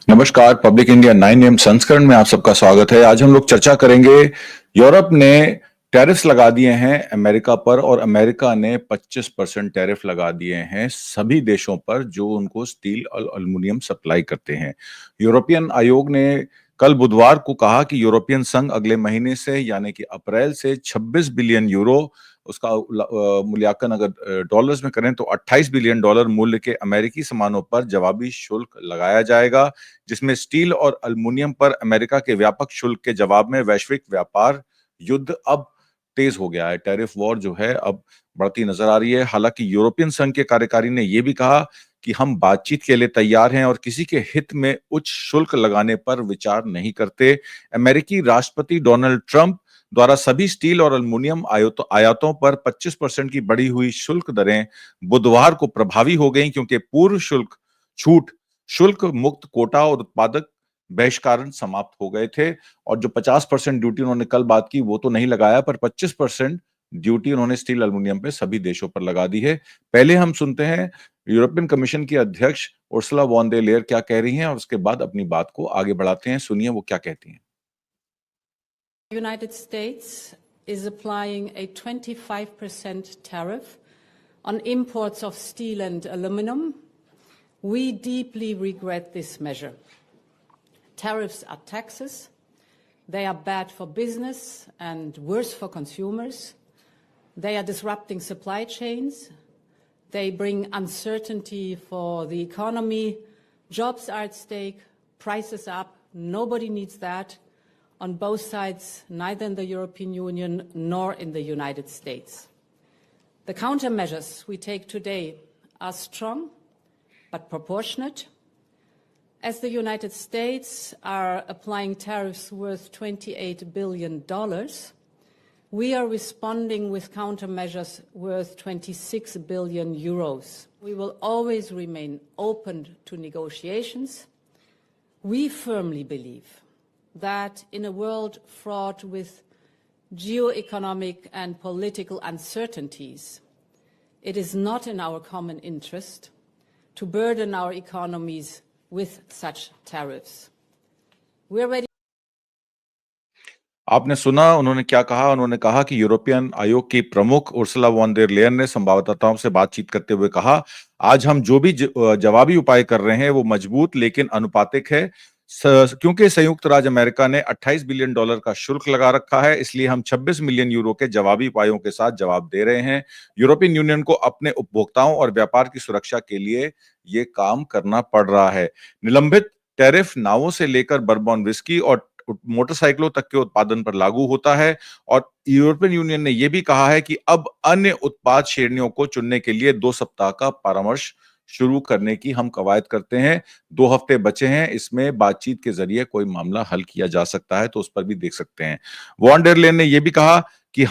नमस्कार। Public India 9 AM संस्करण में आप सबका स्वागत है। आज हम लोग चर्चा करेंगे। यूरोप ने टैरिफ्स लगा दिए हैं अमेरिका पर और अमेरिका ने 25% टैरिफ लगा दिए हैं सभी देशों पर जो उनको स्टील और एल्युमिनियम सप्लाई करते हैं। यूरोपियन आयोग ने कल बुधवार को कहा कि यूरोपियन संघ अगले महीने से यानी कि अप्रैल से 26 बिलियन यूरो उसका मूल्यांकन अगर डॉलर्स में करें तो 28 बिलियन डॉलर मूल्य के अमेरिकी सामानों पर जवाबी शुल्क लगाया जाएगा, जिसमें स्टील और एल्युमिनियम पर अमेरिका के व्यापक शुल्क के जवाब में वैश्विक व्यापार युद्ध अब तेज हो गया है। टैरिफ वॉर जो है अब बढ़ती नजर आ रही है। हालांकि यूरोपियन संघ के कार्यकारी ने यह भी कहा कि हम बातचीत के लिए तैयार हैं और किसी के हित में उच्च शुल्क लगाने पर विचार नहीं करते। अमेरिकी राष्ट्रपति डोनाल्ड ट्रंप द्वारा सभी स्टील और एल्युमिनियम आयातों पर 25% की बढ़ी हुई शुल्क दरें बुधवार को प्रभावी हो गई, क्योंकि पूर्व शुल्क छूट, शुल्क मुक्त कोटा और उत्पादक बहिष्करण समाप्त हो गए थे। और जो 50% ड्यूटी उन्होंने कल बात की वो तो नहीं लगाया, पर 25% ड्यूटी उन्होंने स्टील एल्युमिनियम पे सभी देशों पर लगा दी है। पहले हम सुनते हैं यूरोपियन कमीशन की अध्यक्ष उर्सुला वॉन डर लेyen क्या कह रही हैं और उसके बाद अपनी बात को आगे बढ़ाते हैं। सुनिए वो क्या कहती हैं। The United States is applying a 25% tariff on imports of steel and aluminum. We deeply regret this measure. Tariffs are taxes. They are bad for business and worse for consumers. They are disrupting supply chains. They bring uncertainty for the economy. Jobs are at stake, prices up. Nobody needs that on both sides, neither in the European Union nor in the United States. The countermeasures we take today are strong but proportionate. As the United States are applying tariffs worth $28 billion, we are responding with countermeasures worth 26 billion euros. We will always remain open to negotiations. We firmly believe that in a world fraught with geo-economic and political uncertainties, it is not in our common interest to burden our economies with such tariffs. We are ready. आपने सुना उन्होंने क्या कहा। उन्होंने कहा कि European आयोग की प्रमुख उर्सुला वॉन डर लेyen ने संवाददाताओं से बातचीत करते हुए कहा, आज हम जो भी जवाबी उपाय कर रहे हैं वो मजबूत लेकिन अनुपातिक है, क्योंकि संयुक्त राज्य अमेरिका ने 28 बिलियन डॉलर का शुल्क लगा रखा है, इसलिए हम 26 मिलियन यूरो के जवाबी उपायों के साथ जवाब दे रहे हैं। यूरोपियन यूनियन को अपने उपभोक्ताओं और व्यापार की सुरक्षा के लिए ये काम करना पड़ रहा है। निलंबित टैरिफ नावों से लेकर बर्बन विस्की और मोटरसाइकिलों तक के उत्पादन पर लागू होता है। और यूरोपियन यूनियन ने यह भी कहा है कि अब अन्य उत्पाद श्रेणियों को चुनने के लिए 2 सप्ताह का परामर्श शुरू करने की हम कवायद करते हैं। 2 हफ्ते बचे हैं, इसमें बातचीत के जरिए कोई मामला हल किया जा सकता है, तो उस पर भी देख सकते हैं। वॉन डर लेyen ने यह भी कहा कि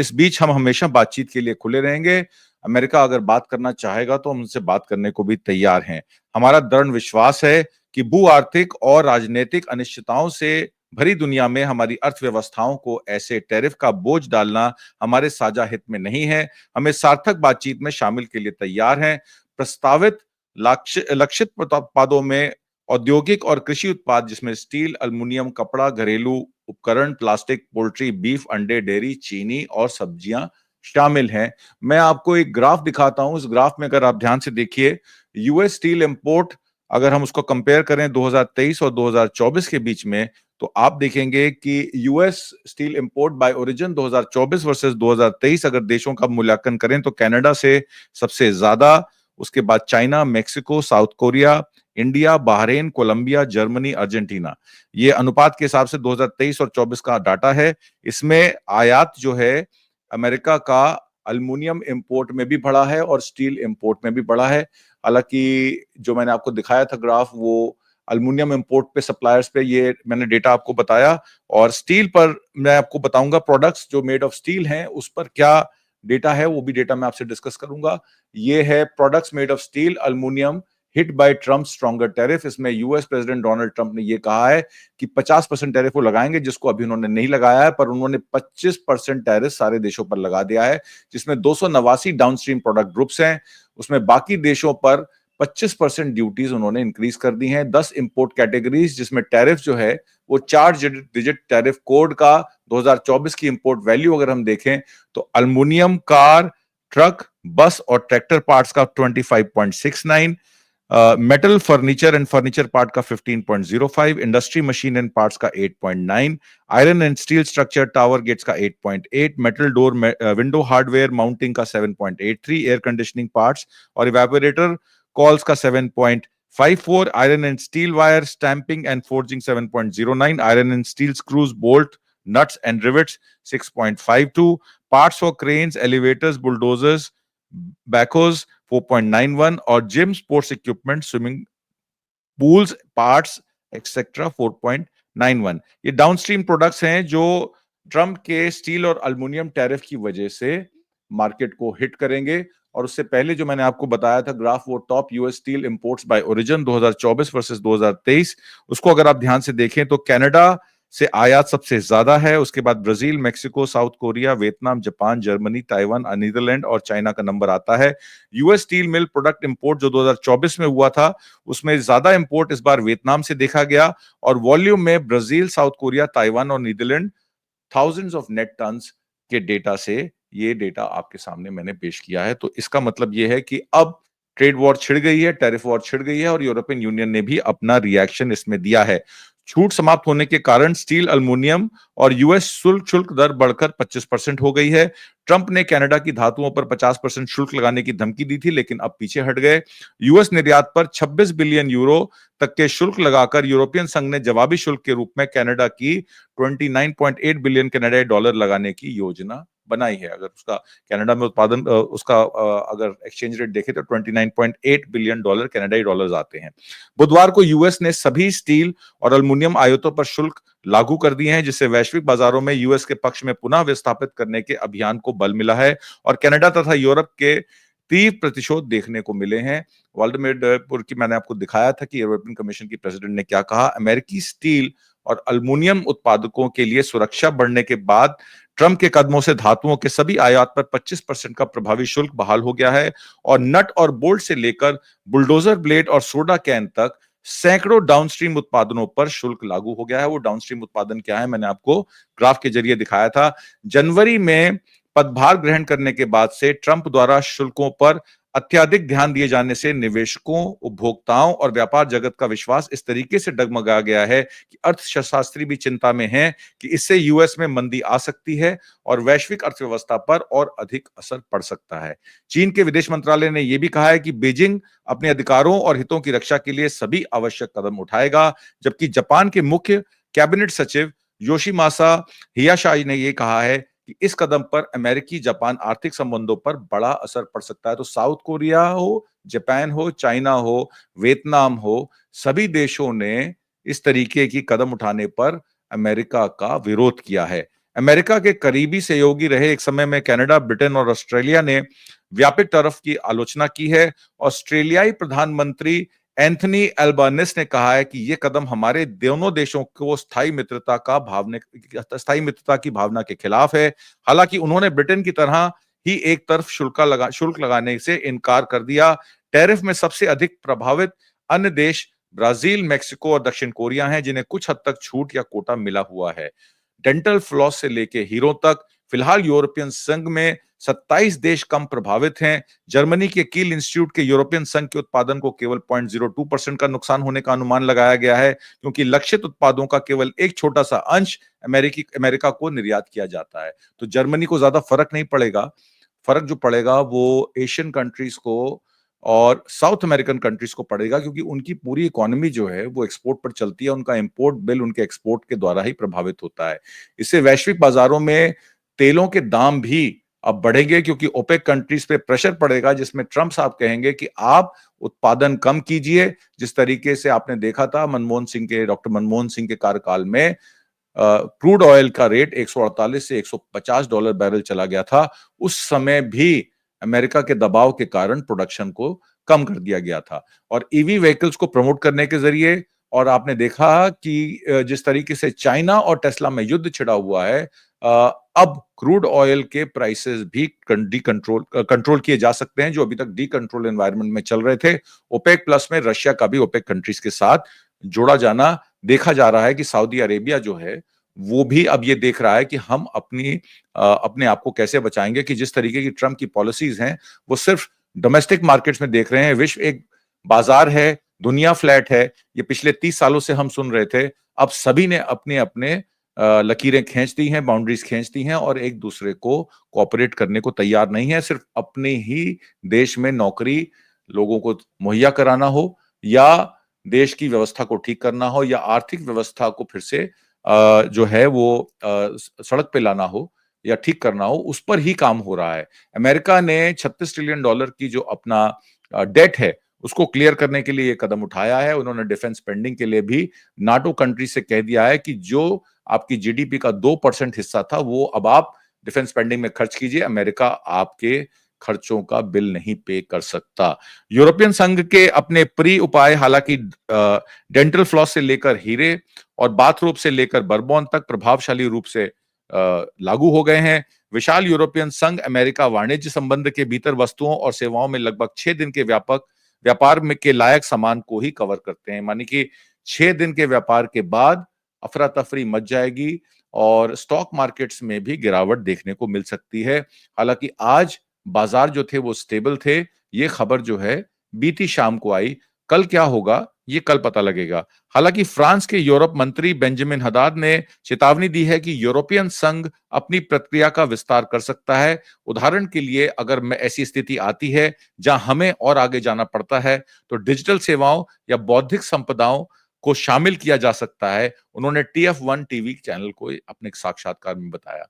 इस बीच हम हमेशा बातचीत के लिए खुले रहेंगे। अमेरिका अगर बात करना चाहेगा तो हम उनसे बात करने को भी तैयार हैं। हमारा दृढ़ विश्वास है कि भू आर्थिक और राजनीतिक अनिश्चितताओं से भरी दुनिया में हमारी अर्थव्यवस्थाओं को ऐसे टैरिफ का बोझ डालना हमारे साझा हित में नहीं है। हमें सार्थक बातचीत में शामिल के लिए तैयार हैं। प्रस्तावित लक्षित उत्पादों में औद्योगिक और कृषि उत्पाद, जिसमें स्टील, एल्युमिनियम, कपड़ा, घरेलू उपकरण, प्लास्टिक, पोल्ट्री, बीफ, अंडे, डेयरी, चीनी और सब्जियां शामिल हैं। मैं आपको एक ग्राफ दिखाता हूं। इस ग्राफ में अगर आप ध्यान से देखिए, यूएस स्टील इंपोर्ट अगर हम उसको कंपेयर करें 2023 और 2024 के बीच में, तो आप देखेंगे कि US steel import by origin 2024 versus 2023 अगर देशों का मूल्यांकन करें तो कनाडा से सबसे ज्यादा, उसके बाद China, Mexico, South Korea, India, Bahrain, Colombia, Germany, Argentina. ये अनुपात के हिसाब से 2023 और 24 का डाटा है। इसमें आयात जो है अमेरिका का एल्युमिनियम इंपोर्ट में भी बढ़ा है और स्टील इंपोर्ट में भी बढ़ा है। हालांकि जो मैंने आपको दिखाया था ग्राफ, वो एल्युमिनियम इंपोर्ट पे, सप्लायर्स पे, ये मैंने डेटा आपको बताया। और स्टील पर मैं आपको बताऊंगा, प्रोडक्ट्स जो मेड ऑफ स्टील हैं उस पर क्या डेटा है, वो भी डेटा मैं आपसे डिस्कस करूंगा। ये है products made of steel aluminium hit by Trump stronger tariff. इसमें यूएस प्रेसिडेंट डोनाल्ड ट्रंप ने ये कहा है कि 50% टैरिफ वो लगाएंगे, जिसको अभी उन्होंने नहीं लगाया है, पर उन्होंने 25% टैरिफ सारे देशों पर लगा दिया है, जिसमें 289 डाउनस्ट्रीम प्रोडक्ट ग्रुप्स हैं। उसमें बाकी देशों पर 25% ड्यूटीज उन्होंने इंक्रीज कर दी हैं। 10 इंपोर्ट कैटेगरीज जिसमें टैरिफ जो है वो 4 डिजिट टैरिफ कोड का 2024 की इंपोर्ट वैल्यू अगर हम देखें तो अल्मुनियम, कार, ट्रक, बस और ट्रैक्टर पार्ट्स का 25.69, metal furniture and furniture part का 15.05, इंडस्ट्री मशीन एंड पार्ट्स का 8.9, iron and steel structure tower gates का 8.8, metal door window hardware mounting का 7.83, एयर कंडीशनिंग पार्ट्स और इवेपोरेटर कॉल्स का 7.54, iron and steel wire stamping and forging 7.09, iron and steel screws bolt nuts and rivets 6.52, parts for cranes, elevators, bulldozers, backhoes 4.91 और gym sports equipment, swimming pools, parts etcetera 4.91। ये downstream products हैं जो Trump के steel और aluminium tariff की वजह से market को हिट करेंगे। और उससे पहले जो मैंने आपको बताया था ग्राफ, वो top US steel imports by origin 2024 versus 2023, उसको अगर आप ध्यान से देखें तो कनाडा से आयात सबसे ज्यादा है, उसके बाद Brazil, Mexico, South Korea, Vietnam, Japan, Germany, Taiwan, Netherlands और चाइना का नंबर आता है। US steel mill product import जो 2024 में हुआ था उसमें ज्यादा इंपोर्ट इस बार वियतनाम से देखा गया और वॉल्यूम में ब्राजील, साउथ कोरिया, ताइवान और Netherlands thousands of net tons के डेटा से ये डेटा आपके सामने मैंने पेश किया है। तो इसका मतलब ये है कि अब ट्रेड वॉर छिड़ गई है, टैरिफ वॉर छिड़ गई है और यूरोपियन यूनियन ने भी अपना रिएक्शन इसमें दिया है। छूट समाप्त होने के कारण स्टील, अल्युमिनियम और यूएस शुल्क दर बढ़कर 25% हो गई है। ट्रंप ने कनाडा की धातुओं पर 50% शुल्क लगाने की धमकी दी थी लेकिन अब पीछे हट गए। यूएस निर्यात पर 26 बिलियन यूरो तक के शुल्क लगाकर यूरोपियन संघ ने जवाबी शुल्क के रूप में कनाडा की 29.8 बिलियन कनाडाई डॉलर लगाने की योजना बनाई है। अगर उसका कनाडा में उत्पादन उसका अगर एक्सचेंज रेट देखें तो 29.8 बिलियन डॉलर कनाडाई डॉलर्स आते हैं। बुधवार को यूएस ने सभी स्टील और अल्युमिनियम आयातों पर शुल्क लागू कर दिए हैं जिससे वैश्विक बाजारों में यूएस के पक्ष में पुनः विस्थापित करने के अभियान को बल मिला है और कनाडा तथा यूरोप के तीव्र प्रतिशोध देखने को मिले हैं। वाल्डमेर की मैंने आपको दिखाया था कि यूरोपियन कमीशन की प्रेसिडेंट ने क्या कहा। अमेरिकी स्टील और अल्युमिनियम उत्पादकों के लिए सुरक्षा बढ़ने के बाद ट्रंप के कदमों से धातुओं के सभी आयात पर 25% का प्रभावी शुल्क बहाल हो गया है और नट और बोल्ट से लेकर बुलडोजर ब्लेड और सोडा कैन तक सैकड़ों डाउनस्ट्रीम उत्पादनों पर शुल्क लागू हो गया है। वो डाउनस्ट्रीम उत्पादन क्या है मैंने आपको ग्राफ के जरिए दिखाया था। जनवरी में पदभार ग्रहण करने के बाद से ट्रंप द्वारा शुल्कों पर अत्यधिक ध्यान दिए जाने से निवेशकों, उपभोक्ताओं और व्यापार जगत का विश्वास इस तरीके से डगमगा गया है कि अर्थशास्त्री भी चिंता में हैं कि इससे यूएस में मंदी आ सकती है और वैश्विक अर्थव्यवस्था पर और अधिक असर पड़ सकता है। चीन के विदेश मंत्रालय ने यह भी कहा है कि बीजिंग अपने अधिकारों और हितों की रक्षा के लिए सभी आवश्यक कदम उठाएगा, जबकि जापान के मुख्य कैबिनेट सचिव योशिमासा हियाशाई ने यह कहा है कि इस कदम पर अमेरिकी जापान आर्थिक संबंधों पर बड़ा असर पड़ सकता है। तो साउथ कोरिया हो, जापान हो, चाइना हो, वियतनाम हो, सभी देशों ने इस तरीके की कदम उठाने पर अमेरिका का विरोध किया है। अमेरिका के करीबी सहयोगी रहे एक समय में कनाडा, ब्रिटेन और ऑस्ट्रेलिया ने व्यापक टैरिफ की आलोचना की है। ऑस्ट्रेलियाई प्रधानमंत्री एंथनी एल्बानिस ने कहा है कि यह कदम हमारे दोनों देशों को स्थायी मित्रता की भावना के खिलाफ है। हालांकि उन्होंने ब्रिटेन की तरह ही एक तरफ शुल्क लगाने से इनकार कर दिया। टैरिफ में सबसे अधिक प्रभावित अन्य देश ब्राजील, मेक्सिको और दक्षिण कोरिया हैं जिन्हें कुछ हद तक छूट या कोटा मिला हुआ है। डेंटल फ्लॉस से लेके हीरो तक फिलहाल यूरोपियन संघ में 27 देश कम प्रभावित हैं। जर्मनी के कील इंस्टीट्यूट के यूरोपियन संघ के उत्पादन को केवल 0.02% का नुकसान होने का अनुमान लगाया गया है क्योंकि लक्षित उत्पादों का केवल एक छोटा सा अंश अमेरिका को निर्यात किया जाता है। तो जर्मनी को ज्यादा फर्क नहीं पड़ेगा। फर्क जो पड़ेगा वो एशियन कंट्रीज को और साउथ अमेरिकन कंट्रीज को पड़ेगा क्योंकि उनकी पूरी इकोनॉमी जो है वो एक्सपोर्ट पर चलती है। उनका इंपोर्ट बिल उनके एक्सपोर्ट के द्वारा ही प्रभावित होता है। इससे वैश्विक बाजारों में तेलों के दाम भी अब बढ़ेंगे क्योंकि ओपेक कंट्रीज पे प्रेशर पड़ेगा जिसमें ट्रंप साहब कहेंगे कि आप उत्पादन कम कीजिए। जिस तरीके से आपने देखा था डॉक्टर मनमोहन सिंह के कार्यकाल में क्रूड ऑयल का रेट 148 से $150 बैरल चला गया था। उस समय भी अमेरिका के दबाव के कारण प्रोडक्शन को कम कर दिया गया था और ईवी व्हीकल्स को प्रमोट करने के जरिए, और आपने देखा कि जिस तरीके से चाइना और टेस्ला में युद्ध छिड़ा हुआ है, अब क्रूड ऑयल के प्राइसेस भी कंट्रोल किए जा सकते हैं, जो अभी तक डी कंट्रोल एनवायरनमेंट में चल रहे थे। ओपेक प्लस में रशिया का भी ओपेक कंट्रीज के साथ जोड़ा जाना देखा जा रहा है कि सऊदी अरेबिया जो है वो भी अब ये देख रहा है कि हम अपने आप को कैसे बचाएंगे, कि जिस तरीके की ट्रम्प की पॉलिसीज हैं वो सिर्फ डोमेस्टिक मार्केट्स में देख रहे हैं। विश्व एक बाजार है, दुनिया फ्लैट है, ये पिछले 30 सालों से हम सुन रहे थे। अब सभी ने अपने अपने लकीरें खींच दी हैं, बाउंड्रीज खींच दी हैं और एक दूसरे को कोऑपरेट करने को तैयार नहीं है। सिर्फ अपने ही देश में नौकरी लोगों को मुहैया कराना हो, या देश की व्यवस्था को ठीक करना हो, या आर्थिक व्यवस्था को फिर से जो है वो सड़क पे लाना हो या ठीक करना हो, उस पर ही काम हो रहा है। अमेरिका ने $36 ट्रिलियन की जो अपना डेट है उसको क्लियर करने के लिए ये कदम उठाया है। उन्होंने डिफेंस स्पेंडिंग के लिए भी नाटो कंट्री से कह दिया है कि जो आपकी जीडीपी का 2% हिस्सा था वो अब आप डिफेंस स्पेंडिंग में खर्च कीजिए, अमेरिका आपके खर्चों का बिल नहीं पे कर सकता। यूरोपियन संघ के अपने प्री उपाय हालांकि डेंटल फ्लॉस से लेकर हीरे और बाथरोब से लेकर बर्बॉन तक प्रभावशाली रूप से लागू हो गए हैं। विशाल यूरोपियन संघ अमेरिका वाणिज्य संबंध के भीतर वस्तुओं और सेवाओं में लगभग 6 दिन के व्यापक व्यापार में के लायक सामान को ही कवर करते हैं, मानी कि 6 दिन के व्यापार के बाद अफरा तफरी मच जाएगी और स्टॉक मार्केट्स में भी गिरावट देखने को मिल सकती है। हालांकि आज बाजार जो थे वो स्टेबल थे। ये खबर जो है बीती शाम को आई, कल क्या होगा ये कल पता लगेगा। हालांकि फ्रांस के यूरोप मंत्री बेंजामिन हदाद ने चेतावनी दी है कि यूरोपियन संघ अपनी प्रक्रिया का विस्तार कर सकता है। उदाहरण के लिए अगर ऐसी स्थिति आती है जहां हमें और आगे जाना पड़ता है तो डिजिटल सेवाओं या बौद्धिक संपदाओं को शामिल किया जा सकता है, उन्होंने TF1 टीवी चैनल को अपने साक्षात्कार में बताया।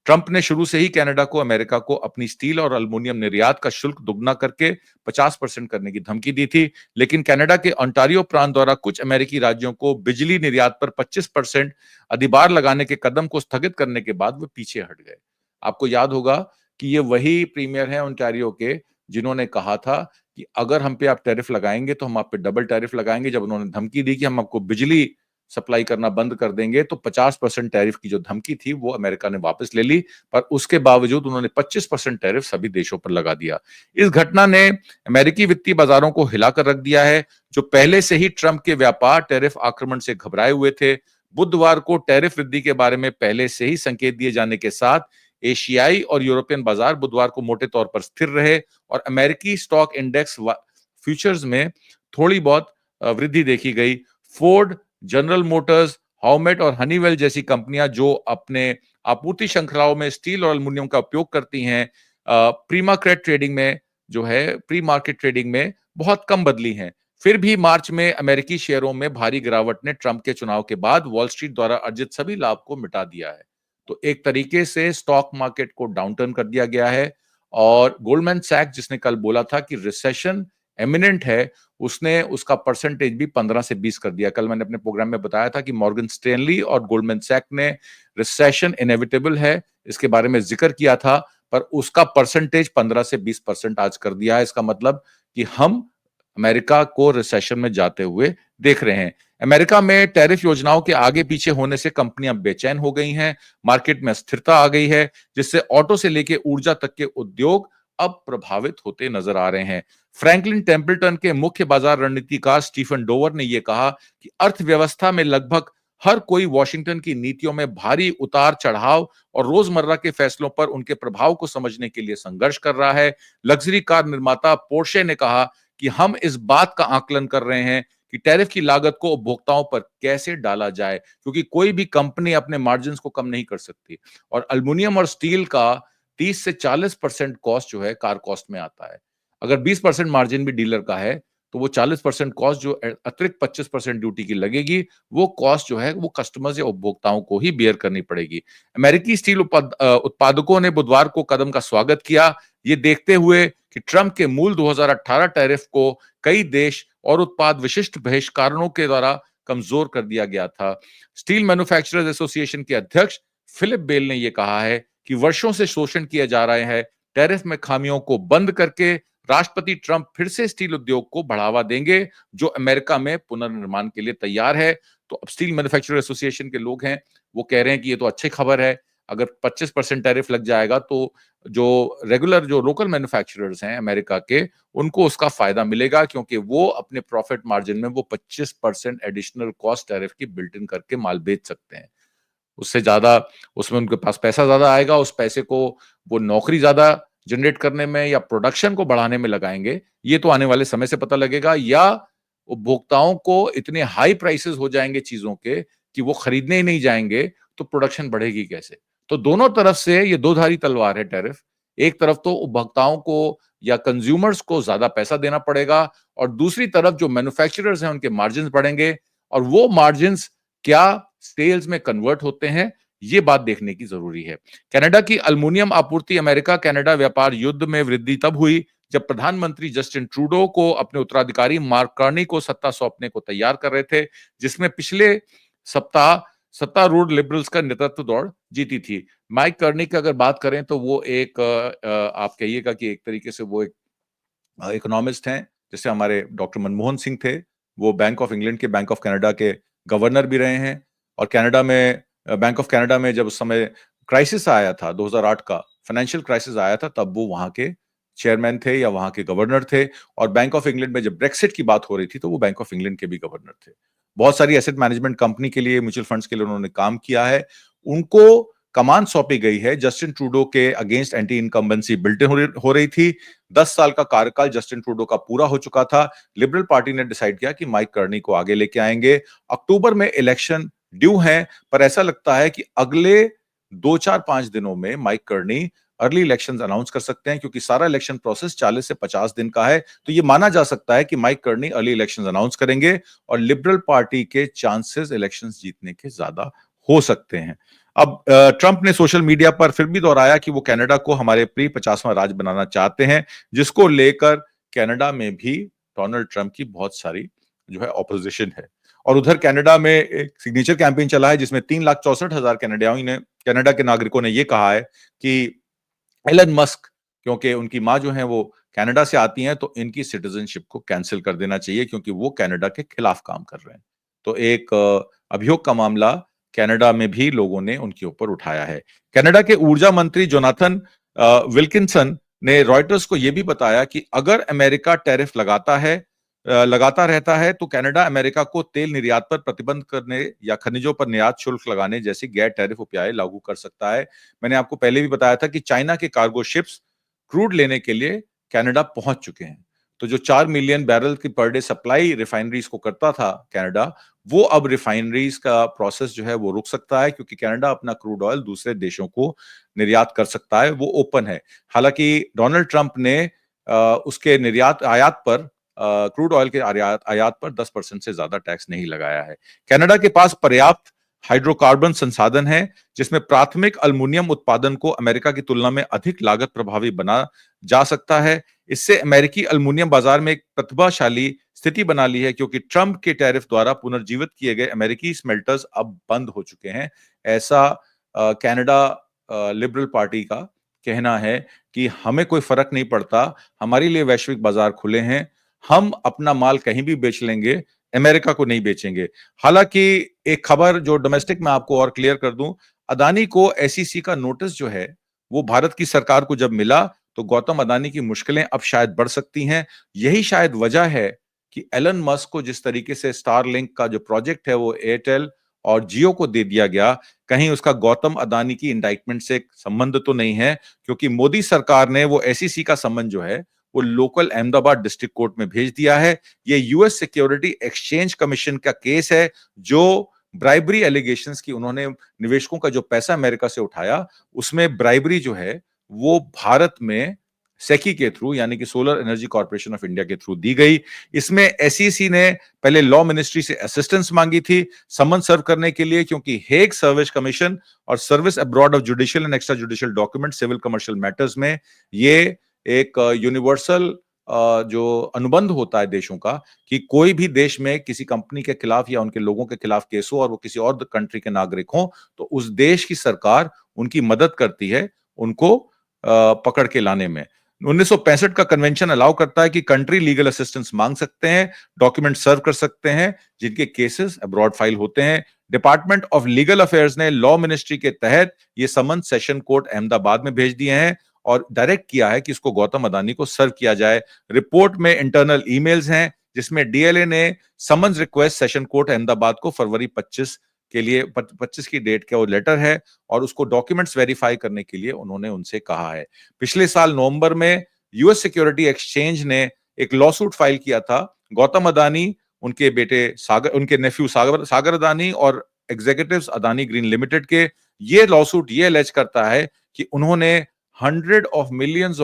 ट्रंप ने शुरू से ही कनाडा को अमेरिका को अपनी स्टील और एल्युमिनियम निर्यात का शुल्क दुगना करके 50% करने की धमकी दी थी, लेकिन कनाडा के ओंटारियो प्रांत द्वारा कुछ अमेरिकी राज्यों को बिजली निर्यात पर 25% अधिभार लगाने के कदम को स्थगित करने के बाद वे पीछे हट गए। आपको याद होगा कि ये वही प्रीमियर हैं ओंटारियो के जिन्होंने कहा था कि अगर हम पे आप टैरिफ लगाएंगे तो हम आप पे डबल टैरिफ लगाएंगे। जब उन्होंने धमकी दी कि हम आपको बिजली सप्लाई करना बंद कर देंगे तो 50% टैरिफ की जो धमकी थी वो अमेरिका ने वापस ले ली, पर उसके बावजूद उन्होंने 25% टैरिफ सभी देशों पर लगा दिया। इस घटना ने अमेरिकी वित्तीय बाजारों को हिलाकर रख दिया है, जो पहले से ही ट्रंप के व्यापार टैरिफ आक्रमण से घबराए हुए थे। बुधवार को टैरिफ वृद्धि के बारे में पहले से ही संकेत दिए जाने के साथ एशियाई और यूरोपियन बाजार बुधवार को मोटे तौर पर स्थिर रहे और अमेरिकी स्टॉक इंडेक्स फ्यूचर्स में थोड़ी बहुत वृद्धि देखी गई। फोर्ड, जनरल मोटर्स, हाउमेट और हनीवेल जैसी कंपनियां जो अपने आपूर्ति श्रृंखलाओं में स्टील और एल्युमिनियम का उपयोग करती हैं, प्री मार्केट ट्रेडिंग में बहुत कम बदली हैं। फिर भी मार्च में अमेरिकी शेयरों में भारी गिरावट ने ट्रंप के चुनाव के बाद वॉल स्ट्रीट द्वारा अर्जित सभी लाभ को मिटा दिया है। तो एक तरीके से स्टॉक मार्केट को डाउनटर्न कर दिया गया है। और गोल्डमैन सैक्स जिसने कल बोला था कि रिसेशन एमिनेंट है, उसने उसका परसेंटेज भी 15 से 20 कर दिया। कल मैंने अपने प्रोग्राम में बताया था कि मॉर्गन स्टैनली और गोल्डमैन सैक ने रिसेशन इनएविटेबल है इसके बारे में जिक्र किया था, पर उसका परसेंटेज 15 से 20% आज कर दिया है। इसका मतलब कि हम अमेरिका को रिसेशन में जाते हुए देख रहे हैं। अमेरिका में टैरिफ योजनाओं के आगे पीछे होने से कंपनियां बेचैन हो गई हैं, मार्केट में अस्थिरता आ गई है, जिससे ऑटो से लेके ऊर्जा तक के उद्योग अब प्रभावित होते नजर आ रहे हैं। फ्रैंकलिन टेम्पल्टन के मुख्य बाजार रणनीतिकार स्टीफन डोवर ने यह कहा कि अर्थव्यवस्था में लगभग हर कोई वॉशिंगटन की नीतियों में भारी उतार चढ़ाव और रोजमर्रा के फैसलों पर उनके प्रभाव को समझने के लिए संघर्ष कर रहा है। लग्जरी कार निर्माता पोर्शे ने कहा कि हम इस बात का आकलन कर रहे हैं कि टैरिफ की लागत को उपभोक्ताओं पर कैसे डाला जाए, क्योंकि कोई भी कंपनी अपने मार्जिन को कम नहीं कर सकती और एल्युमिनियम और स्टील का 30 से 40% कॉस्ट जो है कार कॉस्ट में आता है। अगर 20% मार्जिन भी डीलर का है तो वो 40% कॉस्ट जो अतिरिक्त 25% ड्यूटी की लगेगी, वो कॉस्ट जो है वो कस्टमर्स या उपभोक्ताओं को ही बेयर करनी पड़ेगी। अमेरिकी स्टील उत्पादकों ने बुधवार को कदम का स्वागत किया, ये देखते हुए कि ट्रंप के मूल 2018 टैरिफ को कई देश और उत्पाद विशिष्ट बहिष्करणों के द्वारा कमजोर कर दिया गया था। स्टील मैन्युफैक्चरर्स एसोसिएशन के अध्यक्ष फिलिप बेल ने यह कहा है कि वर्षों से शोषण किया जा रहा है, टैरिफ में खामियों को बंद करके राष्ट्रपति ट्रंप फिर से स्टील उद्योग को बढ़ावा देंगे जो अमेरिका में पुनर्निर्माण के लिए तैयार है। तो अब स्टील मैन्युफैक्चरर एसोसिएशन के लोग हैं वो कह रहे हैं कि ये तो अच्छी खबर है, अगर 25% टैरिफ लग जाएगा तो जो रेगुलर जो लोकल मैन्युफैक्चरर्स हैं अमेरिका के, उनको उसका फायदा मिलेगा, क्योंकि वो अपने प्रॉफिट मार्जिन में वो 25% एडिशनल कॉस्ट टैरिफ की बिल्ट इन करके माल बेच सकते हैं। उससे ज्यादा उसमें उनके पास पैसा ज्यादा आएगा, उस पैसे को वो नौकरी ज्यादा जनरेट करने में या प्रोडक्शन को बढ़ाने में लगाएंगे। ये तो आने वाले समय से पता लगेगा, या उपभोक्ताओं को इतने हाई प्राइसेस हो जाएंगे चीजों के कि वो खरीदने ही नहीं जाएंगे, तो प्रोडक्शन बढ़ेगी कैसे? तो दोनों तरफ से ये दो धारी तलवार है टैरिफ। एक तरफ तो उपभोक्ताओं को या कंज्यूमर्स को ज्यादा पैसा देना पड़ेगा, और दूसरी तरफ जो मैन्युफैक्चरर्स हैं उनके मार्जिन बढ़ेंगे, और वो मार्जिन क्या सेल्स में कन्वर्ट होते हैं, ये बात देखने की जरूरी है। कनाडा की अल्मुनियम आपूर्ति अमेरिका कनाडा व्यापार युद्ध में वृद्धि तब हुई जब प्रधानमंत्री जस्टिन ट्रूडो को अपने उत्तराधिकारी मार्क कार्नी को सत्ता सौंपने को तैयार कर रहे थे, जिसमें पिछले सप्ताह सत्तारूढ़ लिबरल्स का नेतृत्व दौड़ जीती थी। माइक कार्नी की अगर बात करें तो वो एक आप कहिएगा कि एक तरीके से वो एक इकोनॉमिस्ट हैं, जैसे हमारे डॉक्टर मनमोहन सिंह थे, वो बैंक ऑफ इंग्लैंड के बैंक ऑफ कनाडा के गवर्नर भी रहे हैं, और कनाडा में बैंक ऑफ कनाडा में जब उस समय क्राइसिस आया था 2008 का फाइनेंशियल क्राइसिस आया था, तब वो वहां के चेयरमैन थे या वहां के गवर्नर थे। और बैंक ऑफ इंग्लैंड में जब ब्रेक्सिट की बात हो रही थी तो वो बैंक ऑफ इंग्लैंड के भी गवर्नर थे। बहुत सारी एसेट मैनेजमेंट कंपनी के लिए, म्यूचुअल फंड्स के लिए उन्होंने काम किया है। उनको कमान सौंपी गई है। जस्टिन ट्रूडो के अगेंस्ट एंटी इनकम्बेंसी बिल्ट हो रही थी। 10 साल का कार्यकाल जस्टिन ट्रूडो का पूरा हो चुका था। लिबरल पार्टी ने डिसाइड किया कि माइक कार्नी को आगे लेके आएंगे। अक्टूबर में इलेक्शन ड्यू है, पर ऐसा लगता है कि अगले 2-4-5 दिनों में Mike Carney early elections announce कर सकते हैं, क्योंकि सारा इलेक्शन प्रोसेस 40 से 50 दिन का है। तो ये माना जा सकता है कि Mike Carney early elections announce करेंगे, और लिबरल पार्टी के चांसेस इलेक्शंस जीतने के ज्यादा हो सकते हैं। अब ट्रंप ने सोशल मीडिया पर फिर भी दोहराया कि वो कनाडा को हमारे प्रिय 50वां राज्य बनाना चाहते हैं, जिसको लेकर कनाडा में भी डोनाल्ड ट्रंप की बहुत सारी जो है ऑपोजिशन है। और उधर कनाडा में एक सिग्नेचर कैंपेन चला है, जिसमें 3,64,000 कनाडा के नागरिकों ने ये कहा है कि एलन मस्क, क्योंकि उनकी मां जो है वो कनाडा से आती हैं, तो इनकी सिटीजनशिप को कैंसिल कर देना चाहिए, क्योंकि वो कनाडा के खिलाफ काम कर रहे हैं। तो एक अभियोग का मामला कनाडा में भी लोगों ने उनके ऊपर उठाया है। कनाडा के ऊर्जा मंत्री जोनाथन विल्किंसन ने रॉयटर्स को यह भी बताया कि अगर अमेरिका टैरिफ लगाता रहता है, तो कनाडा अमेरिका को तेल निर्यात पर प्रतिबंध करने या खनिजों पर निर्यात शुल्क लगाने जैसे गैर टैरिफ उपाय लागू कर सकता है। मैंने आपको पहले भी बताया था कि चाइना के कार्गो शिप्स क्रूड लेने के लिए कनाडा पहुंच चुके हैं। तो जो 4 मिलियन बैरल की पर डे सप्लाई रिफाइनरीज को करता था कनाडा, वो अब रिफाइनरीज का प्रोसेस जो है वो रुक सकता है, क्योंकि कनाडा अपना क्रूड ऑयल दूसरे देशों को निर्यात कर सकता है, वो ओपन है। हालांकि डोनाल्ड ट्रंप ने उसके आयात पर क्रूड ऑयल के आयात पर 10% से ज्यादा टैक्स नहीं लगाया है। कनाडा के पास पर्याप्त हाइड्रोकार्बन संसाधन है, जिसमें प्राथमिक अल्मुनियम उत्पादन को अमेरिका की तुलना में अधिक लागत प्रभावी बना जा सकता है। इससे अमेरिकी अल्मुनियम बाजार में एक प्रतिभाशाली स्थिति बना ली है, क्योंकि ट्रंप के टैरिफ द्वारा पुनर्जीवित किए गए अमेरिकी स्मेल्टर्स अब बंद हो चुके हैं। ऐसा कनाडा लिबरल पार्टी का कहना है कि हमें कोई फर्क नहीं पड़ता, हमारे लिए वैश्विक बाजार खुले हैं, हम अपना माल कहीं भी बेच लेंगे, अमेरिका को नहीं बेचेंगे। हालांकि एक खबर जो डोमेस्टिक में आपको और क्लियर कर दूं, अदानी को एसईसी का नोटिस जो है वो भारत की सरकार को जब मिला, तो गौतम अदानी की मुश्किलें अब शायद बढ़ सकती हैं। यही शायद वजह है कि एलन मस्क को जिस तरीके से स्टारलिंक का जो प्रोजेक्ट है वो एयरटेल और जियो को दे दिया गया, कहीं उसका गौतम अदानी की इंडाइटमेंट से संबंध तो नहीं है, क्योंकि मोदी सरकार ने वो एसईसी का संबंध जो है वो लोकल अहमदाबाद डिस्ट्रिक्ट कोर्ट में भेज दिया है। ये यूएस सिक्योरिटी एक्सचेंज कमीशन का केस है, जो ब्राइबरी एलिगेशंस की उन्होंने निवेशकों का जो पैसा अमेरिका से उठाया, उसमें ब्राइबरी जो है वो भारत में सेकी के थ्रू, यानी कि solar energy corporation of India के थ्रू दी गई। इसमें एसईसी ने पहले लॉ मिनिस्ट्री से असिस्टेंस मांगी थी समन सर्व करने के लिए, क्योंकि हेग सर्विस कमीशन और service abroad of judicial and extra judicial document civil commercial matters में ये एक यूनिवर्सल जो अनुबंध होता है देशों का, कि कोई भी देश में किसी कंपनी के खिलाफ या उनके लोगों के खिलाफ केस हो और वो किसी और कंट्री के नागरिक हो, तो उस देश की सरकार उनकी मदद करती है उनको पकड़ के लाने में। 1965 का कन्वेंशन अलाउ करता है कि कंट्री लीगल असिस्टेंस मांग सकते हैं, डॉक्यूमेंट सर्व कर सकते हैं जिनके केसेस अब्रॉड फाइल होते हैं। डिपार्टमेंट ऑफ लीगल अफेयर्स ने लॉ मिनिस्ट्री के तहत ये समन सेशन कोर्ट अहमदाबाद में भेज दिए हैं और डायरेक्ट किया है कि इसको गौतम अदानी को सर्व किया जाए। रिपोर्ट में इंटरनल ईमेल्स हैं जिसमें डीएलए ने summons request session court Ahmedabad को फरवरी 25 के लिए 25 की डेट का वो लेटर है और उसको डॉक्यूमेंट्स वेरीफाई करने के लिए उन्होंने उनसे कहा है। पिछले साल नवंबर में यूएस सिक्योरिटी एक्सचेंज ने एक लॉ सूट फाइल किया था। गौतम अदानी, उनके बेटे सागर, उनके नेफ्यू सागर अदानी और एग्जीक्यूटिव्स अदानी ग्रीन लिमिटेड के ये लॉ सूट ये एलेज करता है कि उन्होंने $100 of millions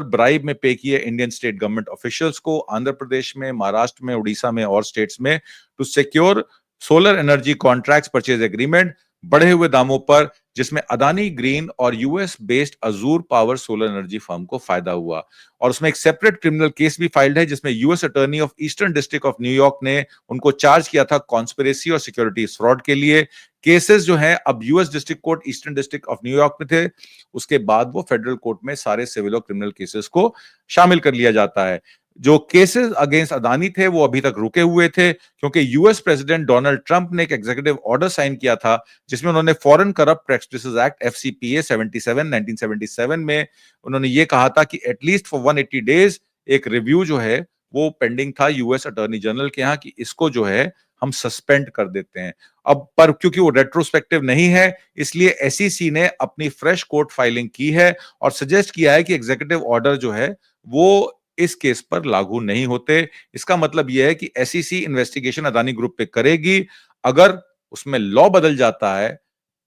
ब्राइब में पे किए इंडियन स्टेट गवर्नमेंट ऑफिशियल्स को आंध्र प्रदेश में, महाराष्ट्र में, उड़ीसा में और स्टेट्स में to secure solar energy contracts purchase agreement बढ़े हुए दामों पर, जिसमें अदानी ग्रीन और US based Azzur power solar energy firm को फायदा हुआ। और उसमें एक सेपरेट क्रिमिनल केस भी फाइल्ड है जिसमें US attorney of eastern district of New York ने उनको चार्ज किया था कॉन्स्पिरेसी और सिक्योरिटीज फ्रॉड के लिए। केसेस जो हैं अब US district court eastern district of New York में थे, उसके बाद वो फेडरल कोर्ट में सारे सिविल और क्रिमिनल केसेस को शामिल कर लिया जाता है। जो केसेस अगेंस्ट अदानी थे वो अभी तक रुके हुए थे क्योंकि यूएस प्रेसिडेंट डोनाल्ड ट्रंप ने एक एग्जीक्यूटिव ऑर्डर साइन किया था जिसमें उन्होंने फॉरेन करप्ट प्रैक्टिसेस एक्ट एफसीपीए 1977 में उन्होंने ये कहा था कि एटलीस्ट फॉर 180 डेज एक रिव्यू जो है वो पेंडिंग था यूएस अटॉर्नी जनरल के यहाँ कि इसको जो है हम सस्पेंड कर देते हैं। अब पर क्योंकि वो रेट्रोस्पेक्टिव नहीं है इसलिए एसईसी ने अपनी फ्रेश कोर्ट फाइलिंग की है और सजेस्ट किया है कि एग्जीक्यूटिव ऑर्डर जो है वो इस केस पर लागू नहीं होते। इसका मतलब यह है कि एसईसी इन्वेस्टिगेशन अदानी ग्रुप पे करेगी, अगर उसमें लॉ बदल जाता है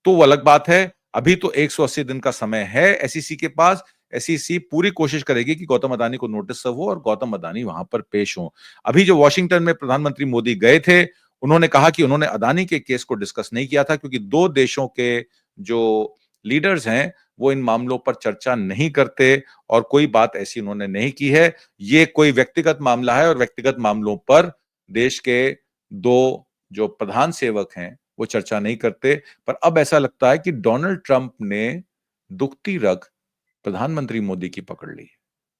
तो वो अलग बात है। अभी तो 180 दिन का समय है एसईसी के पास। एसईसी पूरी कोशिश करेगी कि गौतम अदानी को नोटिस सर्व हो और गौतम अदानी वहां पर पेश हो। अभी जो वॉशिंगटन में प्रधानमंत्री मोदी गए थे उन्होंने कहा कि उन्होंने अदानी के केस को डिस्कस नहीं किया था क्योंकि दो देशों के जो लीडर्स हैं वो इन मामलों पर चर्चा नहीं करते और कोई बात ऐसी उन्होंने नहीं की है। ये कोई व्यक्तिगत मामला है और व्यक्तिगत मामलों पर देश के दो जो प्रधान सेवक हैं वो चर्चा नहीं करते। पर अब ऐसा लगता है कि डोनाल्ड ट्रंप ने दुखती रग प्रधानमंत्री मोदी की पकड़ ली।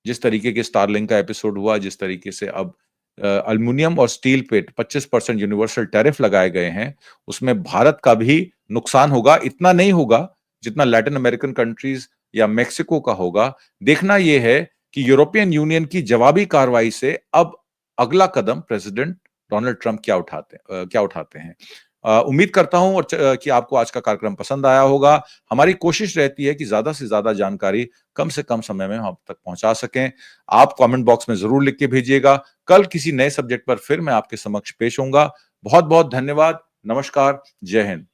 जिस तरीके के स्टारलिंक का एपिसोड हुआ, जिस तरीके से अब एल्युमिनियम और स्टील पे 25% यूनिवर्सल टैरिफ लगाए गए हैं, उसमें भारत का भी नुकसान होगा। इतना नहीं होगा जितना लैटिन अमेरिकन कंट्रीज या मेक्सिको का होगा। देखना यह है कि यूरोपियन यूनियन की जवाबी कार्रवाई से अब अगला कदम प्रेसिडेंट डोनाल्ड ट्रंप क्या उठाते हैं। उम्मीद करता हूं कि आपको आज का कार्यक्रम पसंद आया होगा। हमारी कोशिश रहती है कि ज्यादा से ज्यादा जानकारी कम से कम समय में हम आप तक पहुंचा सकें। आप कमेंट बॉक्स में जरूर लिख के भेजिएगा। कल किसी नए सब्जेक्ट पर फिर मैं आपके समक्ष पेश होऊंगा। बहुत बहुत धन्यवाद। नमस्कार। जय हिंद।